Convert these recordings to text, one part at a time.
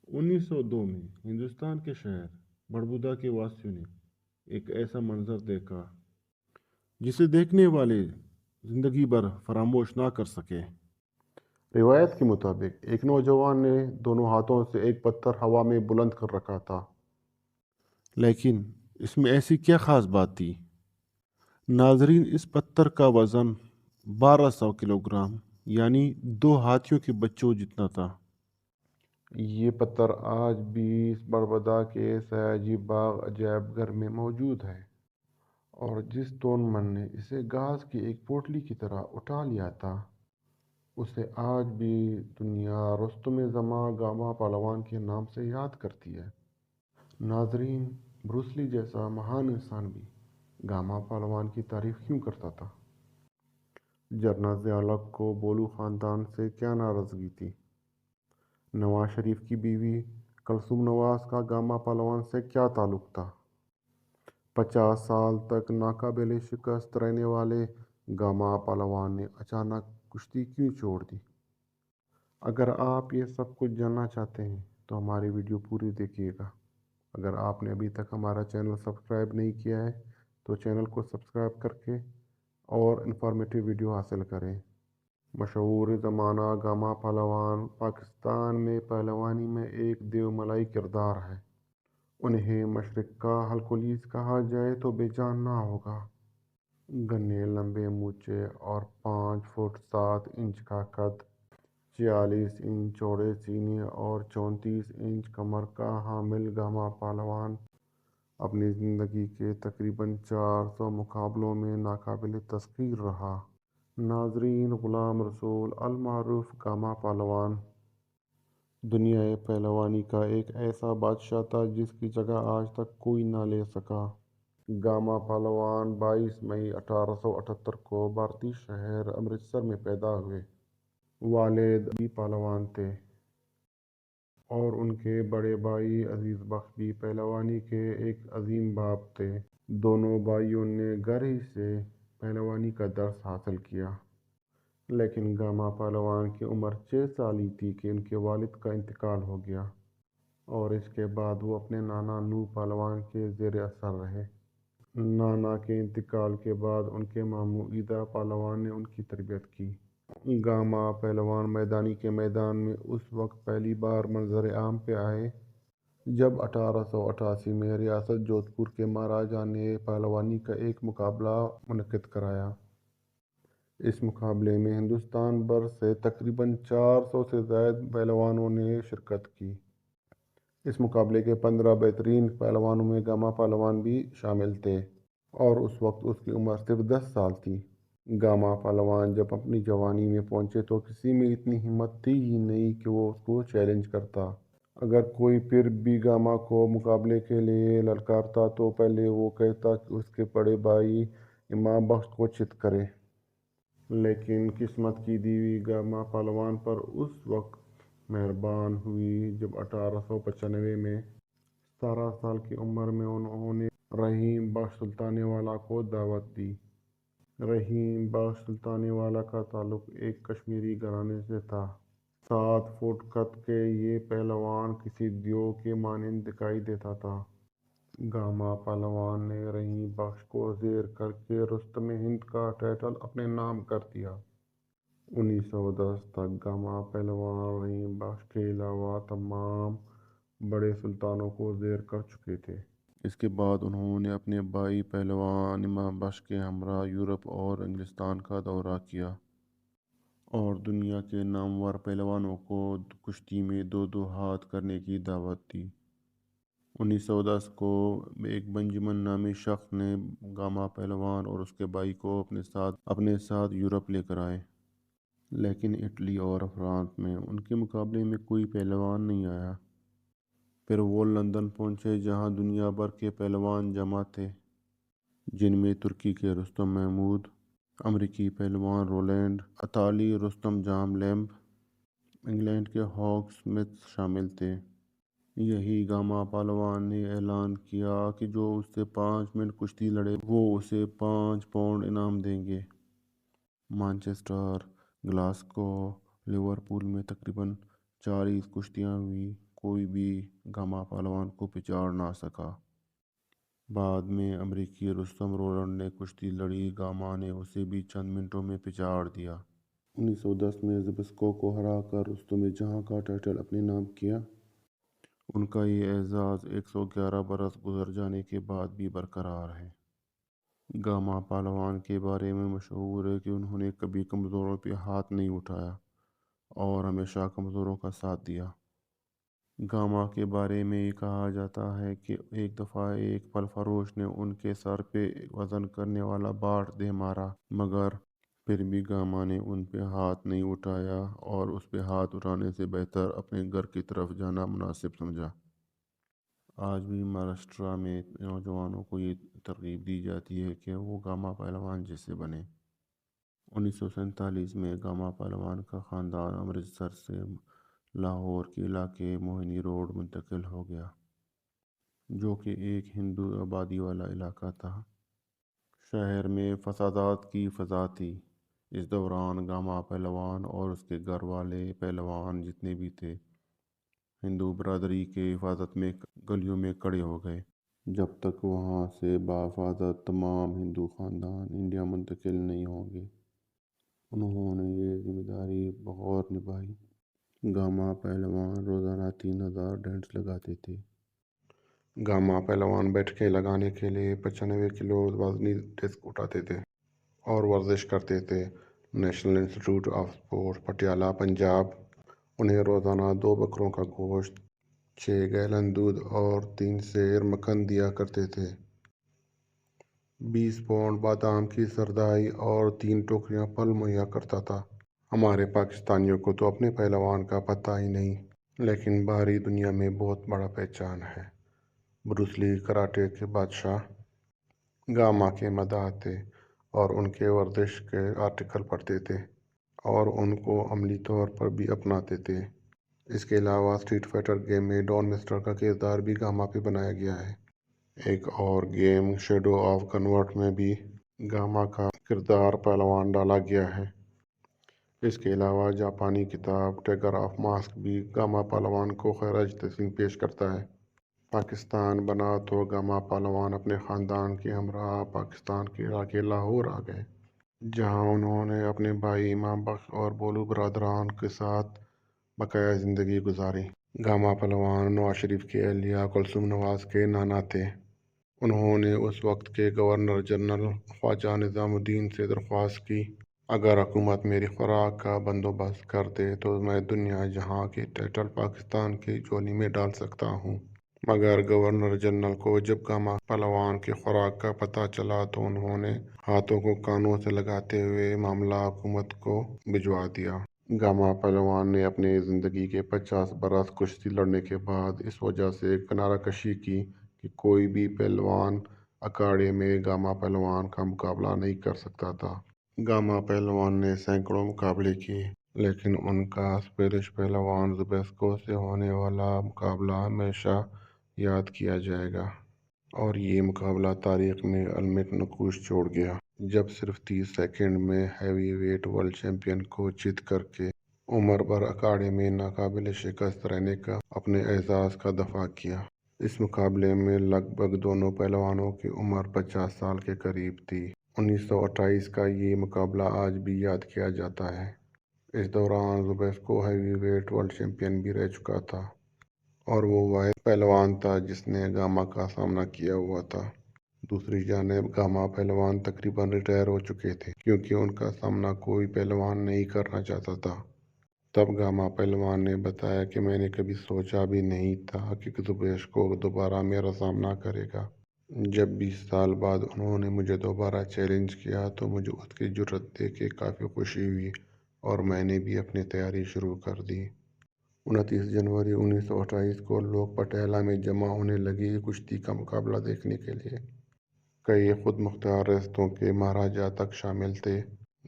1902 میں ہندوستان کے شہر بڑبودا کے واسیوں نے ایک ایسا منظر دیکھا جسے دیکھنے والے زندگی بھر فراموش نہ کر سکے۔ روایت کے مطابق ایک نوجوان نے دونوں ہاتھوں سے ایک پتھر ہوا میں بلند کر رکھا تھا، لیکن اس میں ایسی کیا خاص بات تھی؟ ناظرین، اس پتھر کا وزن 1200 کلو گرام یعنی 2 ہاتھیوں کے بچوں جتنا تھا۔ یہ پتھر آج بھی بڑبودا کے سیاجی باغ عجائب گھر میں موجود ہے، اور جس ٹون من نے اسے گھاس کی ایک پوٹلی کی طرح اٹھا لیا تھا، اسے آج بھی دنیا رستم زماں گاما پہلوان کے نام سے یاد کرتی ہے۔ ناظرین، بروس لی جیسا مہان انسان بھی گاما پہلوان کی تعریف کیوں کرتا تھا؟ جنرل ضیاء الحق کو بولو خاندان سے کیا ناراضگی تھی؟ نواز شریف کی بیوی کلثوم نواز کا گاما پہلوان سے کیا تعلق تھا؟ 50 سال تک ناقابل شکست رہنے والے گاما پہلوان نے اچانک کشتی کیوں چھوڑ دی؟ اگر آپ یہ سب کچھ جاننا چاہتے ہیں تو ہماری ویڈیو پوری دیکھیے گا۔ اگر آپ نے ابھی تک ہمارا چینل سبسکرائب نہیں کیا ہے تو چینل کو سبسکرائب کر کے اور انفارمیٹیو ویڈیو حاصل کریں۔ مشہور زمانہ گاما پہلوان پاکستان میں پہلوانی میں ایک دیوملائی کردار ہے۔ انہیں مشرق کا ہرکلیز کہا جائے تو بے جان نہ ہوگا۔ گھنے لمبے مونچھیں اور 5 فٹ 7 انچ کا قد، 46 انچ چوڑے سینے اور 34 انچ کمر کا حامل گاما پہلوان اپنی زندگی کے تقریباً 400 مقابلوں میں ناقابل تسخیر رہا۔ ناظرین، غلام رسول المعروف گاما پہلوان دنیائے پہلوانی کا ایک ایسا بادشاہ تھا جس کی جگہ آج تک کوئی نہ لے سکا۔ گاما پہلوان 22 مئی 1878 کو بھارتی شہر امرتسر میں پیدا ہوئے۔ والد علی پہلوان تھے اور ان کے بڑے بھائی عزیز بخش بھی پہلوانی کے ایک عظیم باب تھے۔ دونوں بھائیوں نے گھر ہی سے پہلوانی کا درس حاصل کیا، لیکن گاما پہلوان کی عمر 6 سال ہی تھی کہ ان کے والد کا انتقال ہو گیا، اور اس کے بعد وہ اپنے نانا نو پہلوان کے زیر اثر رہے۔ نانا کے انتقال کے بعد ان کے ماموں ایدھا پہلوان نے ان کی تربیت کی۔ گاما پہلوان میدانی کے میدان میں اس وقت پہلی بار منظر عام پہ آئے جب 1888 میں ریاست جودھ پور کے مہاراجا نے پہلوانی کا ایک مقابلہ منعقد کرایا۔ اس مقابلے میں ہندوستان بھر سے تقریباً 400 سے زائد پہلوانوں نے شرکت کی۔ اس مقابلے کے 15 بہترین پہلوانوں میں گاما پہلوان بھی شامل تھے، اور اس وقت اس کی عمر صرف 10 سال تھی۔ گاما پہلوان جب اپنی جوانی میں پہنچے تو کسی میں اتنی ہمت تھی ہی نہیں کہ وہ اس کو چیلنج کرتا۔ اگر کوئی پھر بھی گاما کو مقابلے کے لیے للکارتا تو پہلے وہ کہتا کہ اس کے بڑے بھائی امام بخش کو چت کرے۔ لیکن قسمت کی دیوی گاما پہلوان پر اس وقت مہربان ہوئی جب 1895 میں 17 سال کی عمر میں انہوں نے رحیم بخش سلطانیہ والا کو دعوت دی۔ رحیم بخش سلطانیہ والا کا تعلق ایک کشمیری گھرانے سے تھا۔ 7 فٹ قد کے یہ پہلوان کسی دیو کے مانند دکھائی دیتا تھا۔ گاما پہلوان نے رحیم بخش کو زیر کر کے رستم ہند کا ٹائٹل اپنے نام کر دیا۔ 1910 تک گاما پہلوان رحیم بخش کے علاوہ تمام بڑے سلطانوں کو زیر کر چکے تھے۔ اس کے بعد انہوں نے اپنے بھائی پہلوان امام بخش کے ہمراہ یورپ اور انگلستان کا دورہ کیا اور دنیا کے نامور پہلوانوں کو کشتی میں 2 ہاتھ کرنے کی دعوت دی۔ 1910 کو ایک بنجمن نامی شخص نے گاما پہلوان اور اس کے بھائی کو اپنے ساتھ یورپ لے کر آئے، لیکن اٹلی اور فرانس میں ان کے مقابلے میں کوئی پہلوان نہیں آیا۔ پھر وہ لندن پہنچے جہاں دنیا بھر کے پہلوان جمع تھے، جن میں ترکی کے رستم محمود، امریکی پہلوان رولینڈ، اطالی رستم جام لیمب، انگلینڈ کے ہاگ سمتھ شامل تھے۔ یہی گاما پہلوان نے اعلان کیا کہ جو اس سے 5 منٹ کشتی لڑے وہ اسے 5 پاؤنڈ انعام دیں گے۔ مانچسٹر، گلاسگو، لیورپول میں تقریباً 40 کشتیاں ہوئی۔ کوئی بھی گاما پہلوان کو پچاڑ نہ سکا۔ بعد میں امریکی رستم رولنڈ نے کشتی لڑی، گاما نے اسے بھی چند منٹوں میں پچاڑ دیا۔ 1910 میں زبسکو کو ہرا کر رستم جہاں کا ٹائٹل اپنے نام کیا۔ ان کا یہ اعزاز 111 برس گزر جانے کے بعد بھی برقرار ہے۔ گاما پہلوان کے بارے میں مشہور ہے کہ انہوں نے کبھی کمزوروں پہ ہاتھ نہیں اٹھایا اور ہمیشہ کمزوروں کا ساتھ دیا۔ گاما کے بارے میں یہ کہا جاتا ہے کہ ایک دفعہ ایک پھل فروش نے ان کے سر پہ وزن کرنے والا باٹ دے مارا، مگر پھر بھی گاما نے ان پہ ہاتھ نہیں اٹھایا اور اس پہ ہاتھ اٹھانے سے بہتر اپنے گھر کی طرف جانا مناسب سمجھا۔ آج بھی مہاراشٹر میں نوجوانوں کو یہ ترغیب دی جاتی ہے کہ وہ گاما پہلوان جیسے بنیں۔ 1947 میں گاما پہلوان کا خاندان امرتسر سے لاہور کے علاقے موہنی روڈ منتقل ہو گیا، جو کہ ایک ہندو آبادی والا علاقہ تھا۔ شہر میں فسادات کی فضا تھی۔ اس دوران گاما پہلوان اور اس کے گھر والے پہلوان جتنے بھی تھے، ہندو برادری کے حفاظت میں گلیوں میں کھڑے ہو گئے، جب تک وہاں سے بحفاظت تمام ہندو خاندان انڈیا منتقل نہیں ہوں گے۔ انہوں نے یہ ذمہ داری بغور نبھائی۔ گاما پہلوان روزانہ 3000 ڈنڈس لگاتے تھے۔ گاما پہلوان بیٹھکیں لگانے کے لیے 95 کلو وزنی ڈسک اٹھاتے تھے اور ورزش کرتے تھے۔ نیشنل انسٹی ٹیوٹ آف اسپورٹس، پٹیالہ، پنجاب، انہیں روزانہ 2 بکروں کا گوشت، 6 گیلن دودھ اور 3 سیر مکھن دیا کرتے تھے۔ 20 پاؤنڈ بادام کی زردائی اور 3 ٹوکریاں پھل مہیا کرتا تھا۔ ہمارے پاکستانیوں کو تو اپنے پہلوان کا پتہ ہی نہیں، لیکن باہری دنیا میں بہت بڑا پہچان ہے۔ بروس لی کراٹے کے بادشاہ گاما کے مداح تھے اور ان کے ورزش کے آرٹیکل پڑھتے تھے اور ان کو عملی طور پر بھی اپناتے تھے۔ اس کے علاوہ اسٹریٹ فائٹر گیم میں ڈان مسٹر کا کردار بھی گاما پہ بنایا گیا ہے۔ ایک اور گیم شیڈو آف کنورٹ میں بھی گاما کا کردار پہلوان ڈالا گیا ہے۔ اس کے علاوہ جاپانی کتاب ٹائگر آف ماسک بھی گاما پہلوان کو خراج تحسین پیش کرتا ہے۔ پاکستان بنا تو گاما پہلوان اپنے خاندان کے ہمراہ پاکستان کے علاقے لاہور آ گئے، جہاں انہوں نے اپنے بھائی امام بخش اور بولو برادران کے ساتھ بقایا زندگی گزاری۔ گاما پہلوان نواز شریف کی اہلیہ کلثوم نواز کے نانا تھے۔ انہوں نے اس وقت کے گورنر جنرل خواجہ نظام الدین سے درخواست کی، اگر حکومت میری خوراک کا بندوبست کر دے تو میں دنیا جہاں کی ٹائٹل پاکستان کی جولی میں ڈال سکتا ہوں۔ مگر گورنر جنرل کو جب گاما پہلوان کی خوراک کا پتہ چلا تو انہوں نے ہاتھوں کو کانوں سے لگاتے ہوئے معاملہ حکومت کو بھجوا دیا۔ گاما پہلوان نے اپنی زندگی کے 50 برس کشتی لڑنے کے بعد اس وجہ سے کنارہ کشی کی کہ کوئی بھی پہلوان اکھاڑے میں گاما پہلوان کا مقابلہ نہیں کر سکتا تھا۔ گاما پہلوان نے سینکڑوں مقابلے کیے، لیکن ان کا اسپینش پہلوان زبیسکو سے ہونے والا مقابلہ ہمیشہ یاد کیا جائے گا، اور یہ مقابلہ تاریخ میں علامت نقوش چھوڑ گیا، جب صرف 30 سیکنڈ میں ہیوی ویٹ ورلڈ چیمپئن کو چت کر کے عمر بھر اکھاڑے میں ناقابل شکست رہنے کا اپنے اعزاز کا دفاع کیا۔ اس مقابلے میں لگ بھگ دونوں پہلوانوں کی عمر 50 سال کے قریب تھی۔ 1928 کا یہ مقابلہ آج بھی یاد کیا جاتا ہے۔ اس دوران زبیسکو ہیوی ویٹ ورلڈ چیمپئن بھی رہ چکا تھا اور وہ واحد پہلوان تھا جس نے گاما کا سامنا کیا ہوا تھا۔ دوسری جانب گاما پہلوان تقریباً ریٹائر ہو چکے تھے کیونکہ ان کا سامنا کوئی پہلوان نہیں کرنا چاہتا تھا۔ تب گاما پہلوان نے بتایا کہ میں نے کبھی سوچا بھی نہیں تھا کہ زبیسکو دوبارہ میرا سامنا کرے گا۔ جب 20 سال بعد انہوں نے مجھے دوبارہ چیلنج کیا تو مجھے اس کی جرأت دیکھ کے کافی خوشی ہوئی اور میں نے بھی اپنی تیاری شروع کر دی۔ 29 جنوری 1928 کو لوگ پٹیالہ میں جمع ہونے لگے کشتی کا مقابلہ دیکھنے کے لیے۔ کئی خود مختار ریاستوں کے مہاراجا تک شامل تھے۔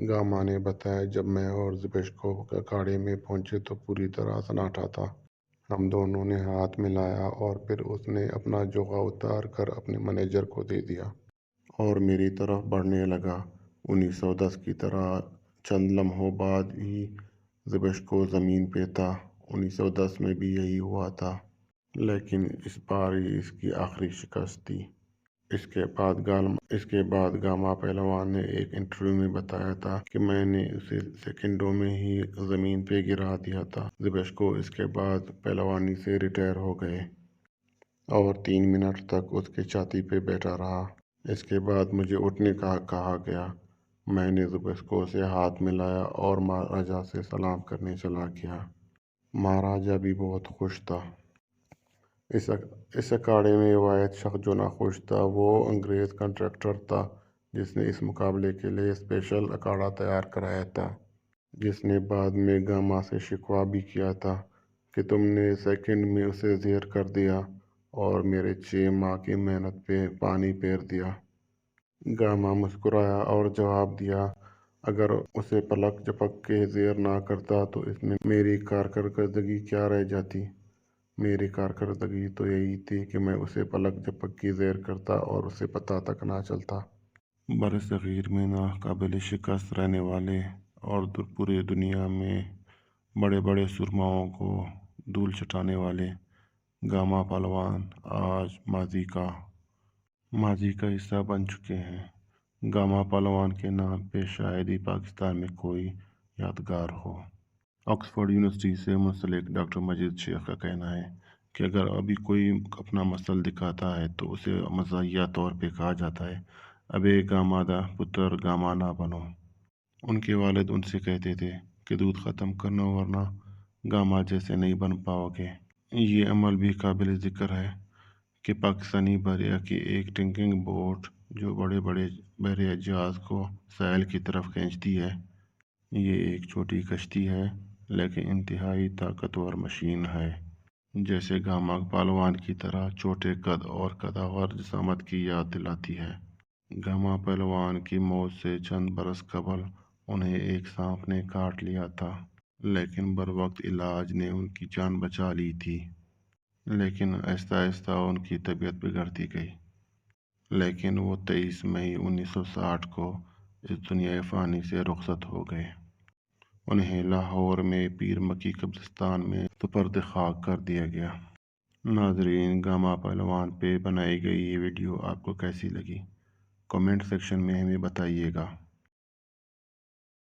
گاما نے بتایا، جب میں اور زبیسکو اکھاڑے میں پہنچے تو پوری طرح سناٹا تھا۔ ہم دونوں نے ہاتھ ملایا اور پھر اس نے اپنا جوغہ اتار کر اپنے مینیجر کو دے دیا اور میری طرف بڑھنے لگا۔ 1910 کی طرح چند لمحوں بعد ہی زبیسکو زمین پہ تھا 1910 میں بھی یہی ہوا تھا، لیکن اس بار یہ اس کی آخری شکست تھی۔ اس کے بعد گاما پہلوان نے ایک انٹرویو میں بتایا تھا کہ میں نے اسے سیکنڈوں میں ہی زمین پہ گرا دیا تھا۔ زبیشکو اس کے بعد پہلوانی سے ریٹائر ہو گئے اور 3 منٹ تک اس کی چھاتی پہ بیٹھا رہا۔ اس کے بعد مجھے اٹھنے کا کہا گیا۔ میں نے زبیشکو سے ہاتھ ملایا اور مہاراجا سے سلام کرنے چلا گیا۔ مہاراجا بھی بہت خوش تھا۔ اس اکھاڑے میں واحد شخص جو ناخوش تھا وہ انگریز کنٹریکٹر تھا، جس نے اس مقابلے کے لیے اسپیشل اکھاڑا تیار کرایا تھا، جس نے بعد میں گاما سے شکوہ بھی کیا تھا کہ تم نے سیکنڈ میں اسے زہر کر دیا اور میرے 6 ماہ کی محنت پہ پانی پھیر دیا۔ گاما مسکرایا اور جواب دیا، اگر اسے پلک جھپک کے زہر نہ کرتا تو اس میں میری کارکردگی کیا رہ جاتی؟ میری کارکردگی تو یہی تھی کہ میں اسے پلک جھپک کے زہر کرتا اور اسے پتہ تک نہ چلتا۔ برصغیر میں ناقابل شکست رہنے والے اور پورے دنیا میں بڑے بڑے سرماؤں کو دھول چٹانے والے گاما پہلوان آج ماضی کا حصہ بن چکے ہیں۔ گاما پہلوان کے نام پہ شاید ہی پاکستان میں کوئی یادگار ہو۔ آکسفورڈ یونیورسٹی سے منسلک ڈاکٹر مجید شیخ کا کہنا ہے کہ اگر ابھی کوئی اپنا مسل دکھاتا ہے تو اسے مزاحیہ طور پہ کہا جاتا ہے، ابے گاما دا پتر گاما نہ بنو۔ ان کے والد ان سے کہتے تھے کہ دودھ ختم کرنا ورنہ گاما جیسے نہیں بن پاؤ گے۔ یہ عمل بھی قابل ذکر ہے کہ پاکستانی بحریہ کی ایک ٹنکنگ بوٹ جو بڑے بڑے بحریہ جہاز کو ساحل کی طرف کھینچتی ہے، یہ ایک چھوٹی کشتی ہے لیکن انتہائی طاقتور مشین ہے، جیسے گاما پہلوان کی طرح چھوٹے قد اور قداور جسامت کی یاد دلاتی ہے۔ گاما پہلوان کی موت سے چند برس قبل انہیں ایک سانپ نے کاٹ لیا تھا، لیکن بروقت علاج نے ان کی جان بچا لی تھی، لیکن آہستہ آہستہ ان کی طبیعت بگڑتی گئی، لیکن وہ 23 مئی 1960 کو اس دنیا فانی سے رخصت ہو گئے۔ انہیں لاہور میں پیر مکی قبرستان میں سپرد خاک کر دیا گیا۔ ناظرین، گاما پہلوان پہ بنائی گئی یہ ویڈیو آپ کو کیسی لگی؟ کمنٹ سیکشن میں ہمیں بتائیے گا۔